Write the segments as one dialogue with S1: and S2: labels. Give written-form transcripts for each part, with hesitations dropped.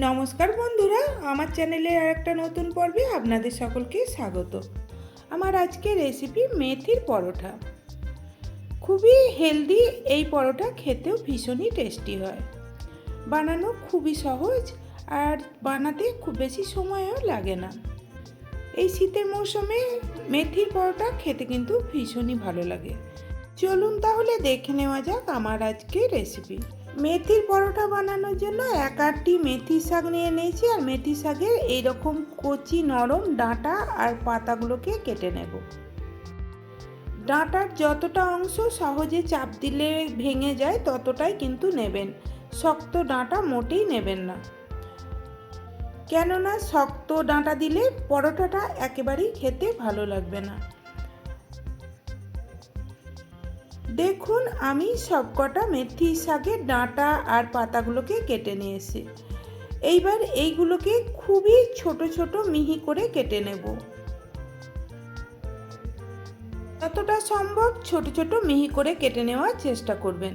S1: নমস্কার বন্ধুরা, আমার চ্যানেলের আরেকটা নতুন পর্বে আপনাদের সকলকে স্বাগত। আমার আজকের রেসিপি মেথির পরোটা। খুবই হেলদি এই পরোটা, খেতেও ভীষণই টেস্টি হয়। বানানো খুবই সহজ আর বানাতে খুব বেশি সময়ও লাগে না। এই শীতের মৌসুমে মেথির পরোটা খেতে কিন্তু ভীষণই ভালো লাগে। চলুন তাহলে দেখে নেওয়া যাক আমার আজকের রেসিপি। মেথির পরোটা বানানোর জন্য এক আটটি মেথি শাক নিয়ে নিয়েছি, আর মেথি শাকের এইরকম কচি নরম ডাঁটা আর পাতাগুলোকে কেটে নেব। ডাঁটার যতটা অংশ সহজে চাপ দিলে ভেঙে যায় ততটাই কিন্তু নেবেন, শক্ত ডাঁটা মোটেই নেবেন না, কেননা শক্ত ডাঁটা দিলে পরোটাটা একেবারেই খেতে ভালো লাগবে না। দেখুন, আমি সবকটা মেথি শাকের ডাঁটা আর পাতাগুলোকে কেটে নিয়েছি। এইবার এইগুলোকে খুবই ছোট ছোট মিহি করে কেটে নেব। যতটা সম্ভব ছোট ছোট মিহি করে কেটে নেওয়ার চেষ্টা করবেন।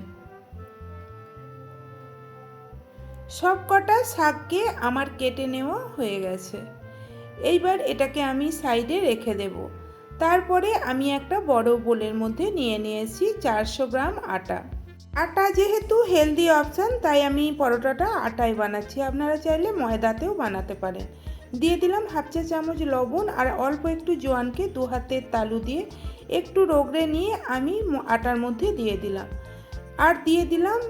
S1: সবকটা শাককে আমার কেটে নেওয়া হয়ে গেছে। এইবার এটাকে আমি সাইডে রেখে দেব। তারপরে আমি একটা বড় বোলের মধ্যে নিয়ে নিয়েছি 400 গ্রাম আটা। আটা যেহেতু হেলদি অপশান, তাই আমি পরোটাটা আটায় বানাচ্ছি, আপনারা চাইলে ময়দাতেও বানাতে পারেন। দিয়ে দিলাম হাফ চা চামচ লবণ আর অল্প একটু জোয়ানকে দু হাতের তালু দিয়ে একটু রগড়ে নিয়ে আমি আটার মধ্যে দিয়ে দিলাম। আর দিয়ে দিলাম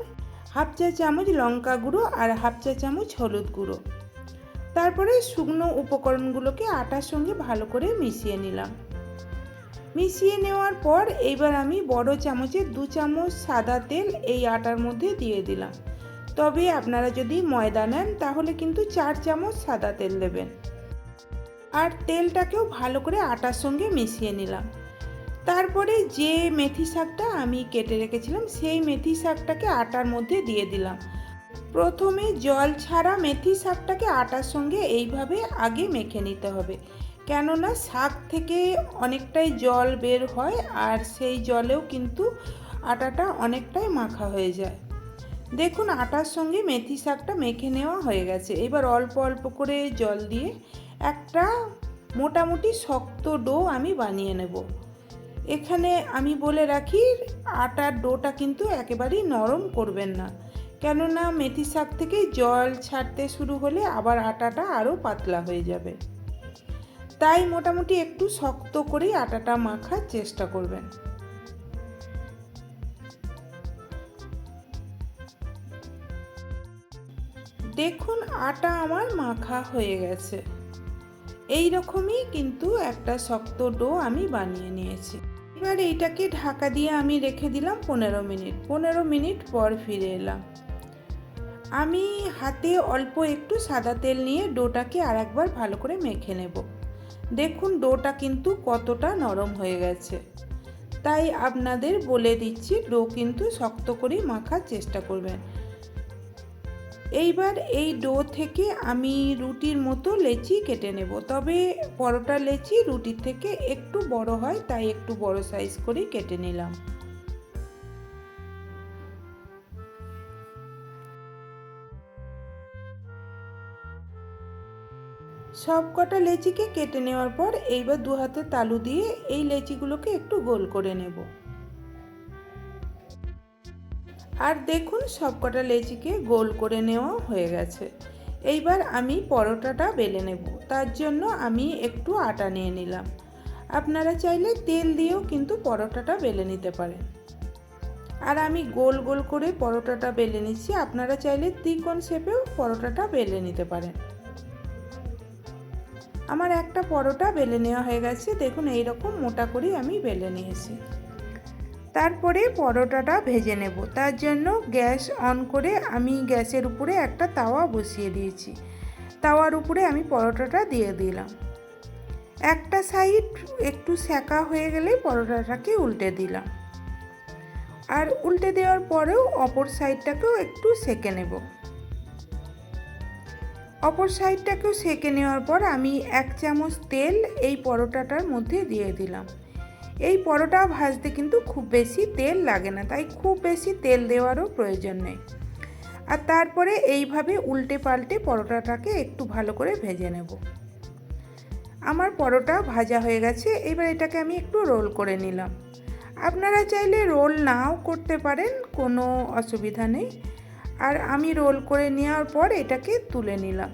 S1: হাফ চা চামচ লঙ্কা গুঁড়ো আর হাফ চা চামচ হলুদ গুঁড়ো। তারপরে শুকনো উপকরণগুলোকে আটার সঙ্গে ভালো করে মিশিয়ে নিলাম। মিশিয়ে নেওয়ার পর এইবার আমি বড় চামচে 2 চামচ সাদা তেল এই আটার মধ্যে দিয়ে দিলাম। তবে আপনারা যদি ময়দা নেন তাহলে কিন্তু 4 চামচ সাদা তেল দেবেন। আর তেলটাকেও ভালো করে আটার সঙ্গে মিশিয়ে নিলাম। তারপরে যে মেথি শাকটা আমি কেটে রেখেছিলাম সেই মেথি শাকটাকে আটার মধ্যে দিয়ে দিলাম। প্রথমে জল ছাড়া মেথি শাকটাকে আটার সঙ্গে এইভাবে আগে মেখে নিতে হবে, কেননা শাক থেকে অনেকটাই জল বের হয় আর সেই জলেও কিন্তু আটাটা অনেকটাই মাখা হয়ে যায়। দেখুন, আটার সঙ্গে মেথি শাকটা মেখে নেওয়া হয়ে গেছে। এবার অল্প অল্প করে জল দিয়ে একটা মোটামুটি শক্ত ডো আমি বানিয়ে নেব। এখানে আমি বলে রাখি, আটার ডোটা কিন্তু একেবারেই নরম করবেন না, কেননা মেথি শাক থেকে জল ছাড়তে শুরু হলে আবার আটাটা আরও পাতলা হয়ে যাবে। তাই মোটামুটি একটু শক্ত করেই আটাটা মাখার চেষ্টা করবেন। দেখুন, আটা আমার মাখা হয়ে গেছে। এই রকমই কিন্তু একটা শক্ত ডো আমি বানিয়ে নিয়েছি। এবার এইটাকে ঢাকা দিয়ে আমি রেখে দিলাম 15 মিনিট। 15 মিনিট পর ফিরে এলাম। আমি হাতে অল্প একটু সাদা তেল নিয়ে ডোটাকে আর একবার ভালো করে মেখে নেব। দেখুন, ডোটা কিন্তু কতটা নরম হয়ে গেছে। তাই আপনাদের বলে দিচ্ছি, ডো কিন্তু শক্ত করেই মাখার চেষ্টা করবেন। এইবার এই ডো থেকে আমি রুটির মতো লেচি কেটে নেব। তবে পরোটা লেচি রুটির থেকে একটু বড় হয়, তাই একটু বড় সাইজ করে কেটে নিলাম। সব কটা লেচিকে কেটে নেওয়ার পর এইবার 2 হাতের তালু দিয়ে এই লেচিগুলোকে একটু গোল করে নেব। আর দেখুন, সব কটা লেচিকে গোল করে নেওয়া হয়ে গেছে। এইবার আমি পরোটাটা বেলে নেব। তার জন্য আমি একটু আটা নিয়ে নিলাম। আপনারা চাইলে তেল দিয়েও কিন্তু পরোটাটা বেলে নিতে পারেন। আর আমি গোল গোল করে পরোটাটা বেলে নিচ্ছি, আপনারা চাইলে ত্রিকোণ শেপেও পরোটাটা বেলে নিতে পারেন। আমার একটা পরোটা বেলে নেওয়া হয়ে গেছে। দেখুন, এইরকম মোটা করে আমি বেলে নিয়েছি। তারপরে পরোটাটা ভেজে নেব। তার জন্য গ্যাস অন করে আমি গ্যাসের উপরে একটা তাওয়া বসিয়ে দিয়েছি। তাওয়ার উপরে আমি পরোটাটা দিয়ে দিলাম। একটা সাইড একটু সেঁকা হয়ে গেলে পরোটাটাকে উল্টে দিলাম। আর উল্টে দেওয়ার পরেও অপর সাইডটাকেও একটু সেঁকে নেব। অপর সাইডটাকেও সেঁকে নেওয়ার পর আমি 1 চামচ তেল এই পরোটাটার মধ্যে দিয়ে দিলাম। এই পরোটা ভাজতে কিন্তু খুব বেশি তেল লাগে না, তাই খুব বেশি তেল দেওয়ারও প্রয়োজন নেই। আর তারপরে এইভাবে উল্টে পাল্টে পরোটাটাকে একটু ভালো করে ভেজে নেব। আমার পরোটা ভাজা হয়ে গেছে, এবার এটাকে আমি একটু রোল করে নিলাম। আপনারা চাইলে রোল নাও করতে পারেন, কোনো অসুবিধা নেই। আর আমি রোল করে নেওয়ার পর এটাকে তুলে নিলাম।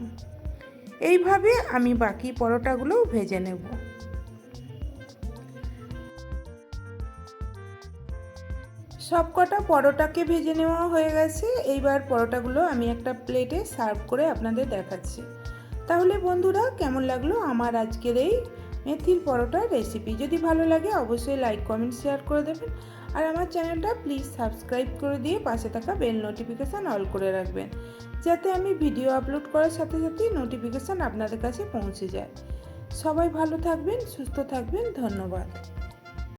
S1: এইভাবে আমি বাকি পরোটাগুলোও ভেজে নেব। সবকটা পরোটাকে ভেজে নেওয়া হয়ে গেছে। এইবার পরোটাগুলো আমি একটা প্লেটে সার্ভ করে আপনাদের দেখাচ্ছি। তাহলে বন্ধুরা, কেমন লাগলো আমার আজকের এই মেথির পরোটার রেসিপি? যদি ভালো লাগে অবশ্যই লাইক কমেন্ট শেয়ার করে দেবেন। আর আমার চ্যানেলটা প্লিজ সাবস্ক্রাইব করে দিয়ে পাশে থাকা বেল নোটিফিকেশান অল করে রাখবেন, যাতে আমি ভিডিও আপলোড করার সাথে সাথেই নোটিফিকেশান আপনাদের কাছে পৌঁছে যায়। সবাই ভালো থাকবেন, সুস্থ থাকবেন। ধন্যবাদ।